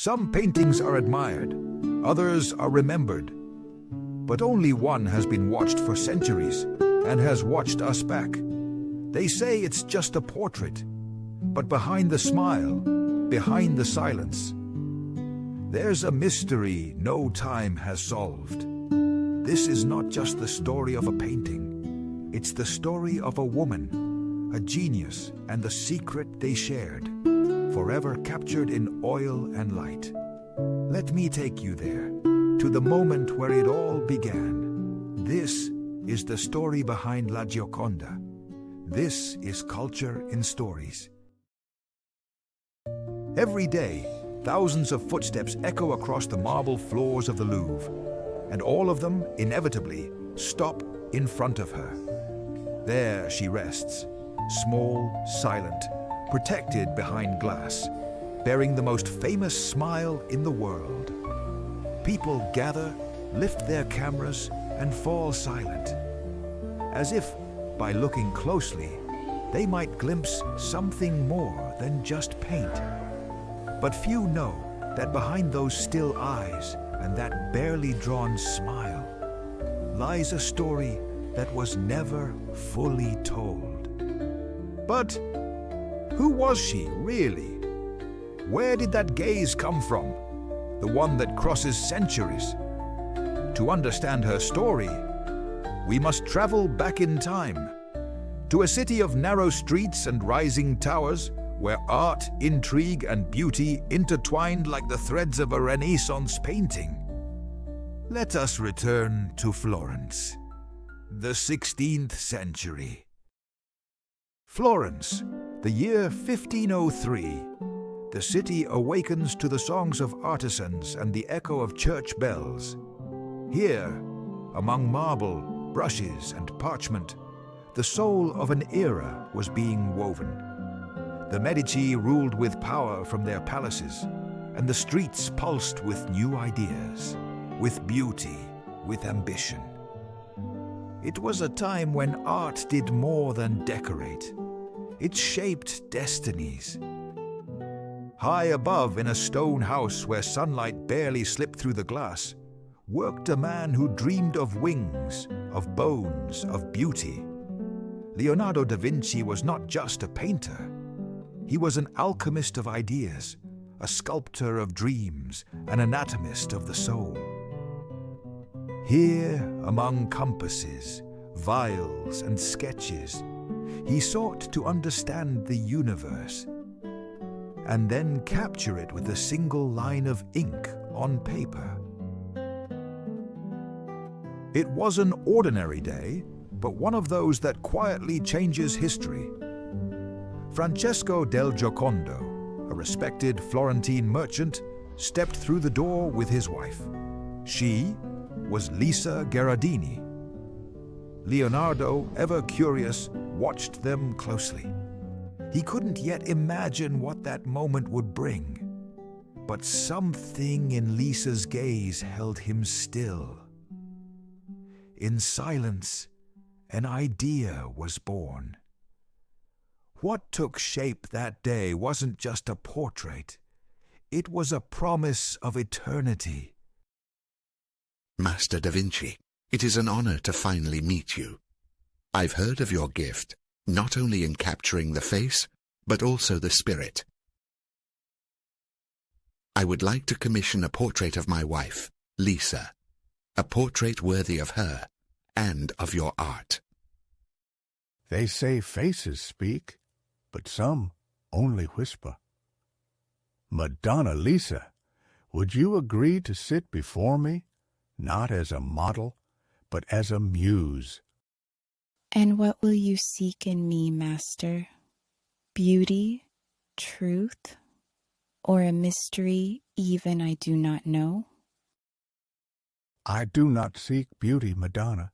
Some paintings are admired, others are remembered, but only one has been watched for centuries and has watched us back. They say it's just a portrait, but behind the smile, behind the silence, there's a mystery no time has solved. This is not just the story of a painting. It's the story of a woman, a genius, and the secret they shared, forever captured in oil and light. Let me take you there, to the moment where it all began. This is the story behind La Gioconda. This is culture in stories. Every day, thousands of footsteps echo across the marble floors of the Louvre, and all of them, inevitably, stop in front of her. There she rests, small, silent, protected behind glass, bearing the most famous smile in the world. People gather, lift their cameras, and fall silent, as if, by looking closely, they might glimpse something more than just paint. But few know that behind those still eyes and that barely drawn smile lies a story that was never fully told. But who was she, really? Where did that gaze come from? The one that crosses centuries. To understand her story, we must travel back in time, to a city of narrow streets and rising towers, where art, intrigue, and beauty intertwined like the threads of a Renaissance painting. Let us return to Florence, the 16th century. Florence, the year 1503. The city awakens to the songs of artisans and the echo of church bells. Here, among marble, brushes, and parchment, the soul of an era was being woven. The Medici ruled with power from their palaces, and the streets pulsed with new ideas, with beauty, with ambition. It was a time when art did more than decorate. It shaped destinies. High above, in a stone house where sunlight barely slipped through the glass, worked a man who dreamed of wings, of bones, of beauty. Leonardo da Vinci was not just a painter. He was an alchemist of ideas, a sculptor of dreams, an anatomist of the soul. Here, among compasses, vials, and sketches, he sought to understand the universe, and then capture it with a single line of ink on paper. It was an ordinary day, but one of those that quietly changes history. Francesco del Giocondo, a respected Florentine merchant, stepped through the door with his wife. She was Lisa Gherardini. Leonardo, ever curious, watched them closely. He couldn't yet imagine what that moment would bring, but something in Lisa's gaze held him still. In silence, an idea was born. What took shape that day wasn't just a portrait. It was a promise of eternity. Master da Vinci, it is an honor to finally meet you. I've heard of your gift, not only in capturing the face, but also the spirit. I would like to commission a portrait of my wife, Lisa, a portrait worthy of her and of your art. They say faces speak, but some only whisper. Madonna Lisa, would you agree to sit before me, not as a model, but as a muse? And what will you seek in me, Master? Beauty, truth, or a mystery even I do not know? I do not seek beauty, Madonna.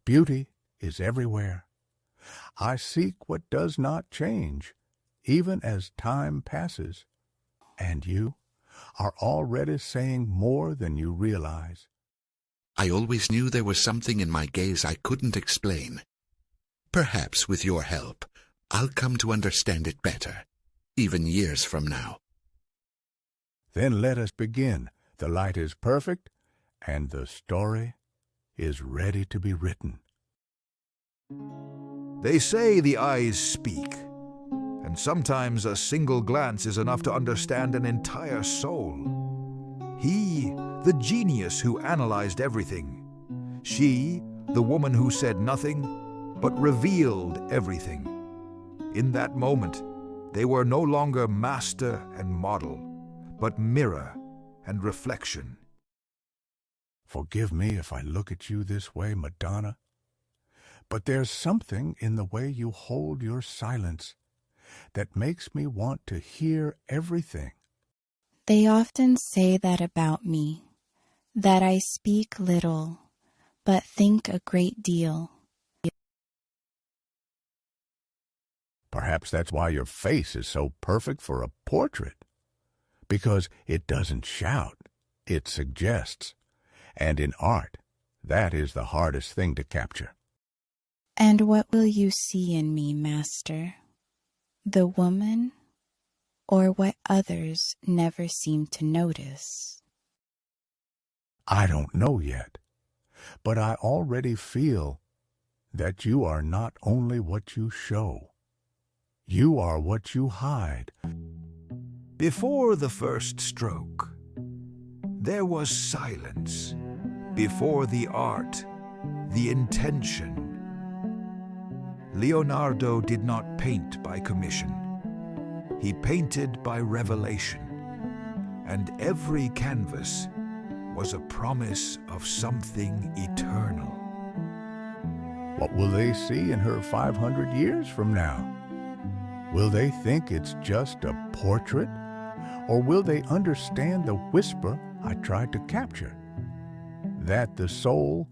Beauty is everywhere. I seek what does not change, even as time passes. And you are already saying more than you realize. I always knew there was something in my gaze I couldn't explain. Perhaps with your help, I'll come to understand it better, even years from now. Then let us begin. The light is perfect, and the story is ready to be written. They say the eyes speak, and sometimes a single glance is enough to understand an entire soul. He, the genius who analyzed everything. She, the woman who said nothing, but revealed everything. In that moment, they were no longer master and model, but mirror and reflection. Forgive me if I look at you this way, Madonna, but there's something in the way you hold your silence that makes me want to hear everything. They often say that about me, that I speak little, but think a great deal. Perhaps that's why your face is so perfect for a portrait, because it doesn't shout, it suggests. And in art, that is the hardest thing to capture. And what will you see in me, Master? The woman, or what others never seem to notice? I don't know yet, but I already feel that you are not only what you show, you are what you hide. Before the first stroke, there was silence. Before the art, the intention. Leonardo did not paint by commission. He painted by revelation, and every canvas was a promise of something eternal. What will they see in her 500 years from now? Will they think it's just a portrait? Or will they understand the whisper I tried to capture? That the soul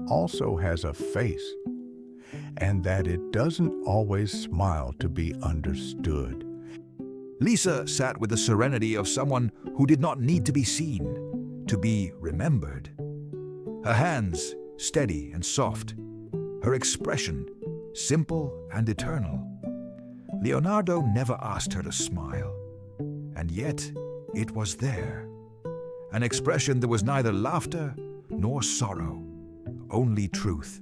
also has a face, and that it doesn't always smile to be understood. Lisa sat with the serenity of someone who did not need to be seen, to be remembered. Her hands steady and soft, her expression simple and eternal. Leonardo never asked her to smile, and yet it was there. An expression that was neither laughter nor sorrow, only truth.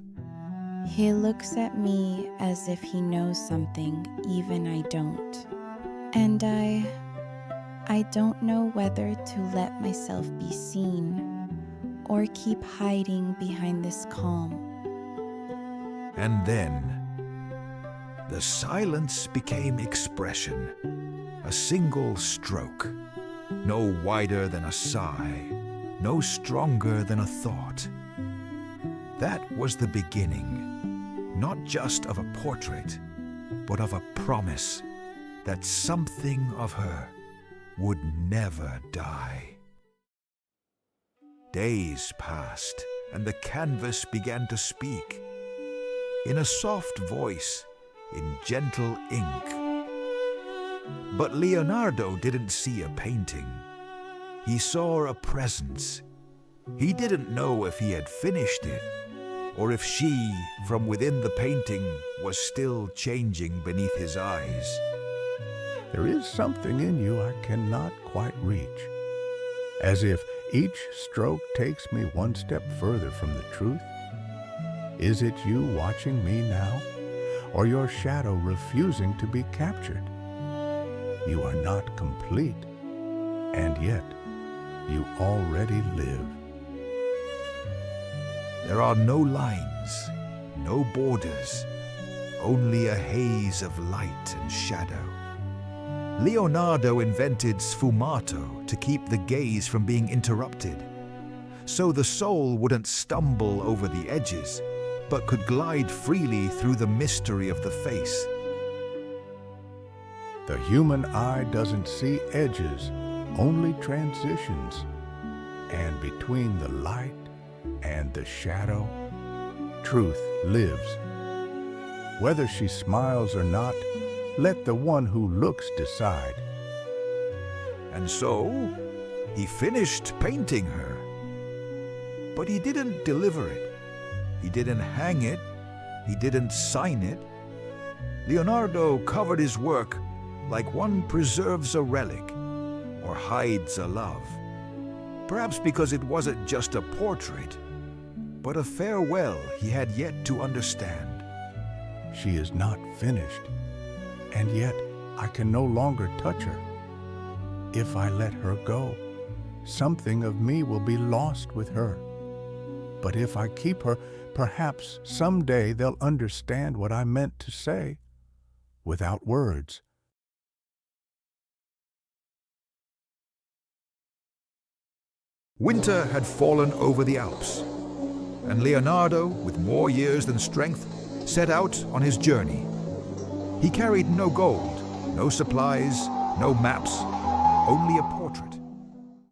He looks at me as if he knows something even I don't. And I don't know whether to let myself be seen or keep hiding behind this calm. And then, the silence became expression, a single stroke, no wider than a sigh, no stronger than a thought. That was the beginning, not just of a portrait, but of a promise that something of her would never die. Days passed, and the canvas began to speak, in a soft voice, in gentle ink. But Leonardo didn't see a painting. He saw a presence. He didn't know if he had finished it, or if she, from within the painting, was still changing beneath his eyes. There is something in you I cannot quite reach, as if each stroke takes me one step further from the truth. Is it you watching me now, or your shadow refusing to be captured? You are not complete, and yet you already live. There are no lines, no borders, only a haze of light and shadow. Leonardo invented sfumato to keep the gaze from being interrupted, so the soul wouldn't stumble over the edges, but could glide freely through the mystery of the face. The human eye doesn't see edges, only transitions. And between the light and the shadow, truth lives. Whether she smiles or not, let the one who looks decide. And so, he finished painting her. But he didn't deliver it. He didn't hang it. He didn't sign it. Leonardo covered his work like one preserves a relic, or hides a love. Perhaps because it wasn't just a portrait, but a farewell he had yet to understand. She is not finished, and yet I can no longer touch her. If I let her go, something of me will be lost with her. But if I keep her, perhaps someday they'll understand what I meant to say without words. Winter had fallen over the Alps, and Leonardo, with more years than strength, set out on his journey. He carried no gold, no supplies, no maps, only a